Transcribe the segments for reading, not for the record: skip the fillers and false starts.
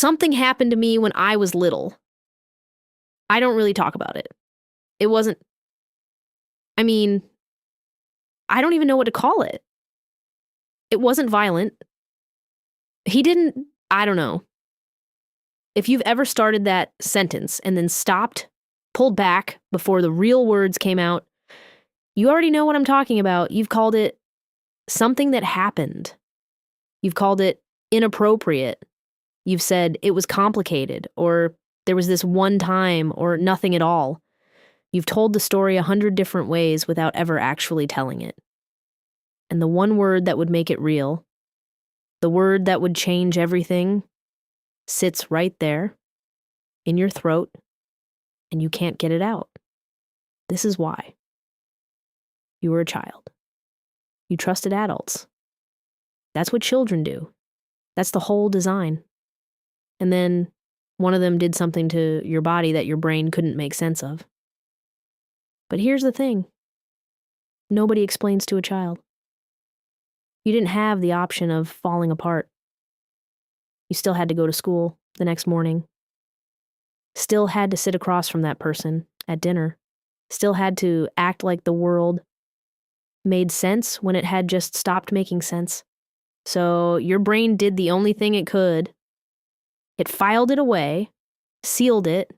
something happened to me when I was little. I don't really talk about it. It wasn't, I mean, I don't even know what to call it. It wasn't violent. He didn't, I don't know. If you've ever started that sentence and then stopped, pulled back before the real words came out, you already know what I'm talking about. You've called it something that happened. You've called it inappropriate. You've said it was complicated, or there was this one time, or nothing at all. You've told the story 100 different ways without ever actually telling it. And the one word that would make it real, the word that would change everything, sits right there in your throat, and you can't get it out. This is why. You were a child. You trusted adults. That's what children do. That's the whole design. And then one of them did something to your body that your brain couldn't make sense of. But here's the thing. Nobody explains to a child. You didn't have the option of falling apart. You still had to go to school the next morning. Still had to sit across from that person at dinner. Still had to act like the world made sense when it had just stopped making sense. So your brain did the only thing it could. It filed it away, sealed it,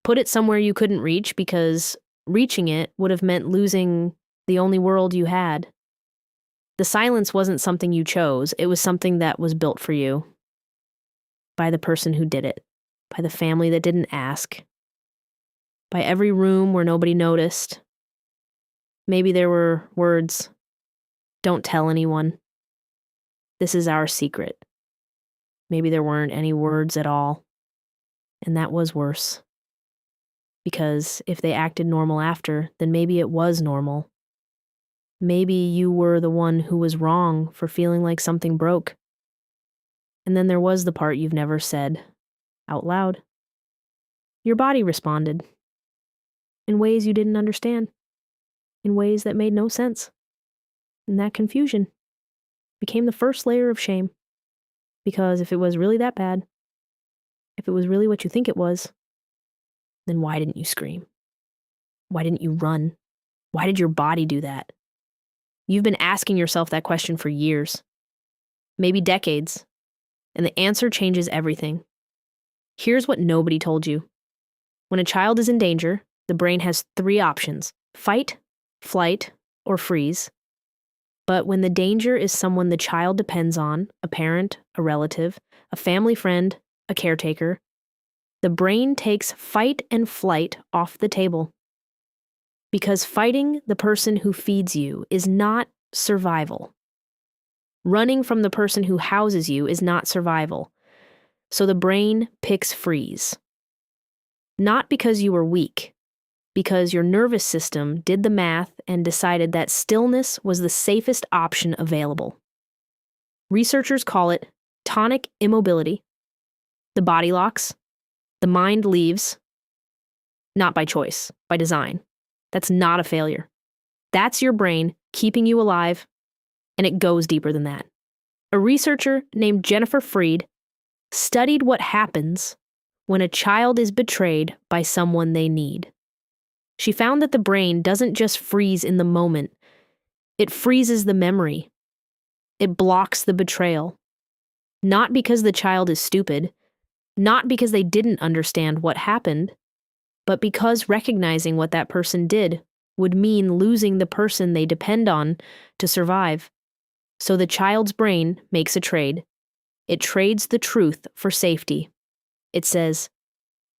put it somewhere you couldn't reach because reaching it would have meant losing the only world you had. The silence wasn't something you chose. It was something that was built for you by the person who did it, by the family that didn't ask, by every room where nobody noticed. Maybe there were words, "Don't tell anyone. This is our secret." Maybe there weren't any words at all, and that was worse. Because if they acted normal after, then maybe it was normal. Maybe you were the one who was wrong for feeling like something broke. And then there was the part you've never said out loud. Your body responded in ways you didn't understand, in ways that made no sense. And that confusion became the first layer of shame. Because if it was really that bad, if it was really what you think it was, then why didn't you scream? Why didn't you run? Why did your body do that? You've been asking yourself that question for years, maybe decades, and the answer changes everything. Here's what nobody told you. When a child is in danger, the brain has 3 options: fight, flight, or freeze. But when the danger is someone the child depends on, a parent, a relative, a family friend, a caretaker, the brain takes fight and flight off the table. Because fighting the person who feeds you is not survival. Running from the person who houses you is not survival. So the brain picks freeze. Not because you were weak, because your nervous system did the math and decided that stillness was the safest option available. Researchers call it tonic immobility. The body locks, the mind leaves, not by choice, by design. That's not a failure. That's your brain keeping you alive, and it goes deeper than that. A researcher named Jennifer Freed studied what happens when a child is betrayed by someone they need. She found that the brain doesn't just freeze in the moment, it freezes the memory. It blocks the betrayal. Not because the child is stupid, not because they didn't understand what happened, but because recognizing what that person did would mean losing the person they depend on to survive. So the child's brain makes a trade. It trades the truth for safety. It says,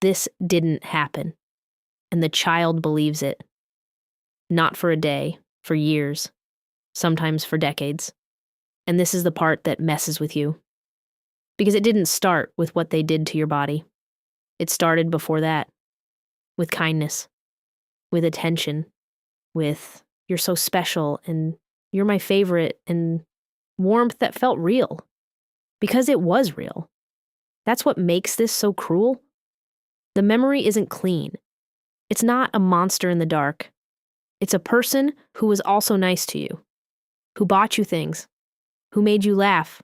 "This didn't happen." And the child believes it. Not for a day, for years, sometimes for decades. And this is the part that messes with you. Because it didn't start with what they did to your body. It started before that. With kindness. With attention. With, "You're so special," and "You're my favorite," and warmth that felt real. Because it was real. That's what makes this so cruel. The memory isn't clean. It's not a monster in the dark. It's a person who was also nice to you, who bought you things, who made you laugh,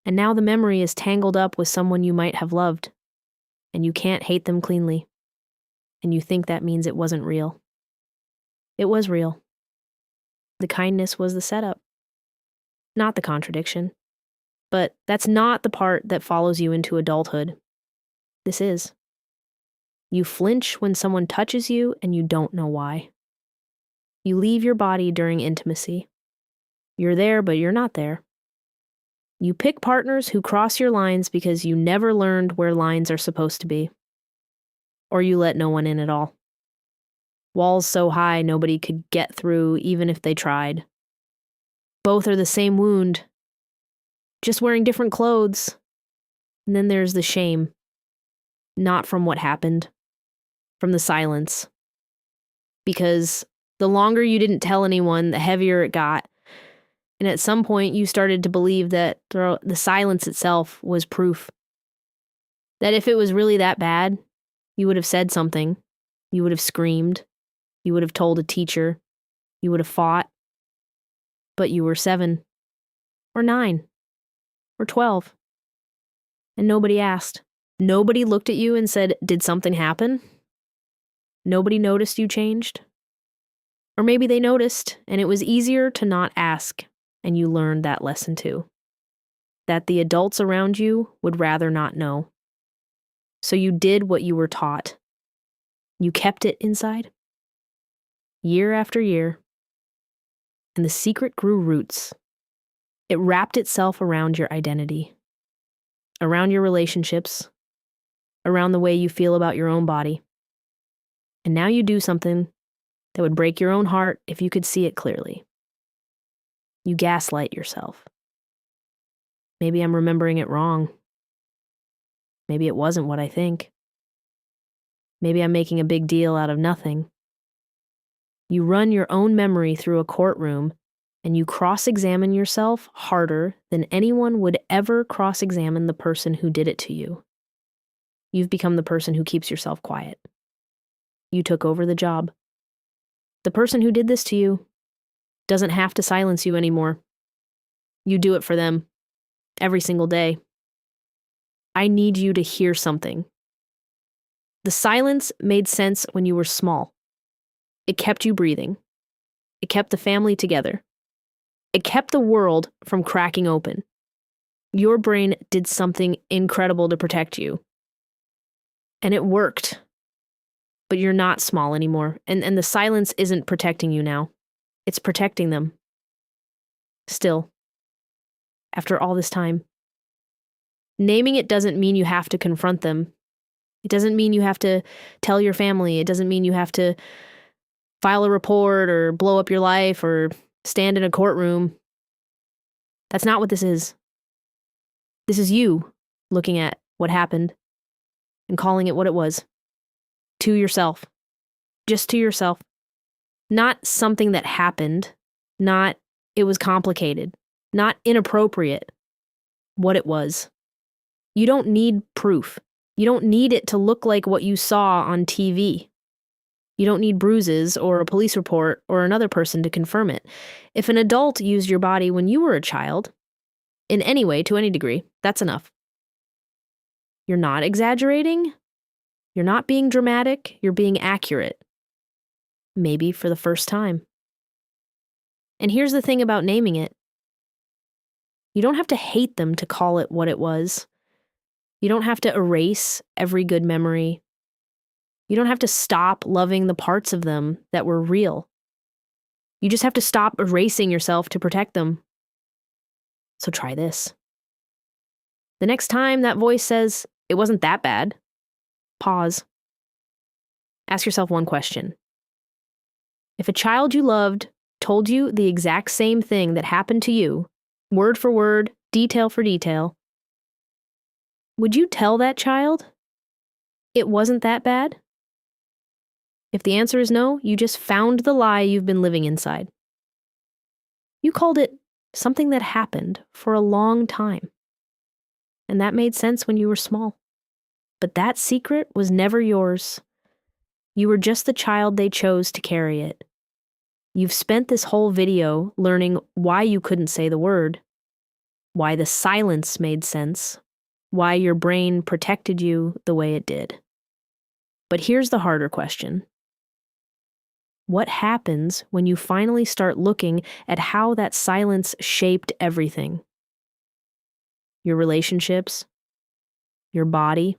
And now the memory is tangled up with someone you might have loved, and you can't hate them cleanly. And you think that means it wasn't real. It was real. The kindness was the setup, not the contradiction. But that's not the part that follows you into adulthood. This is. You flinch when someone touches you and you don't know why. You leave your body during intimacy. You're there, but you're not there. You pick partners who cross your lines because you never learned where lines are supposed to be. Or you let no one in at all. Walls so high nobody could get through even if they tried. Both are the same wound, just wearing different clothes. And then there's the shame. Not from what happened, from the silence. Because the longer you didn't tell anyone, the heavier it got. And at some point, you started to believe that the silence itself was proof. That if it was really that bad, you would have said something. You would have screamed. You would have told a teacher. You would have fought. But you were 7, or 9, or 12. And nobody asked. Nobody looked at you and said, "Did something happen?" Nobody noticed you changed. Or maybe they noticed, and it was easier to not ask, and you learned that lesson too. That the adults around you would rather not know. So you did what you were taught. You kept it inside. Year after year. And the secret grew roots. It wrapped itself around your identity. Around your relationships. Around the way you feel about your own body. And now you do something that would break your own heart if you could see it clearly. You gaslight yourself. Maybe I'm remembering it wrong. Maybe it wasn't what I think. Maybe I'm making a big deal out of nothing. You run your own memory through a courtroom, and you cross-examine yourself harder than anyone would ever cross-examine the person who did it to you. You've become the person who keeps yourself quiet. You took over the job. The person who did this to you doesn't have to silence you anymore. You do it for them every single day. I need you to hear something. The silence made sense when you were small. It kept you breathing. It kept the family together. It kept the world from cracking open. Your brain did something incredible to protect you. And it worked. But you're not small anymore, and the silence isn't protecting you now. It's protecting them. Still, after all this time. Naming it doesn't mean you have to confront them. It doesn't mean you have to tell your family. It doesn't mean you have to file a report or blow up your life or stand in a courtroom. That's not what this is. This is you looking at what happened and calling it what it was. To yourself. Just to yourself. Not something that happened. Not it was complicated. Not inappropriate. What it was. You don't need proof. You don't need it to look like what you saw on TV. You don't need bruises or a police report or another person to confirm it. If an adult used your body when you were a child, in any way, to any degree, that's enough. You're not exaggerating. You're not being dramatic. You're being accurate. Maybe for the first time. And here's the thing about naming it. You don't have to hate them to call it what it was. You don't have to erase every good memory. You don't have to stop loving the parts of them that were real. You just have to stop erasing yourself to protect them. So try this. The next time that voice says, "It wasn't that bad," pause. Ask yourself one question. If a child you loved told you the exact same thing that happened to you, word for word, detail for detail, would you tell that child it wasn't that bad? If the answer is no, you just found the lie you've been living inside. You called it something that happened for a long time. And that made sense when you were small. But that secret was never yours. You were just the child they chose to carry it. You've spent this whole video learning why you couldn't say the word. why the silence made sense, why your brain protected you the way it did. But here's the harder question. What happens when you finally start looking at how that silence shaped everything? Your relationships, your body,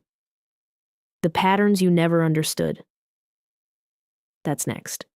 the patterns you never understood. That's next.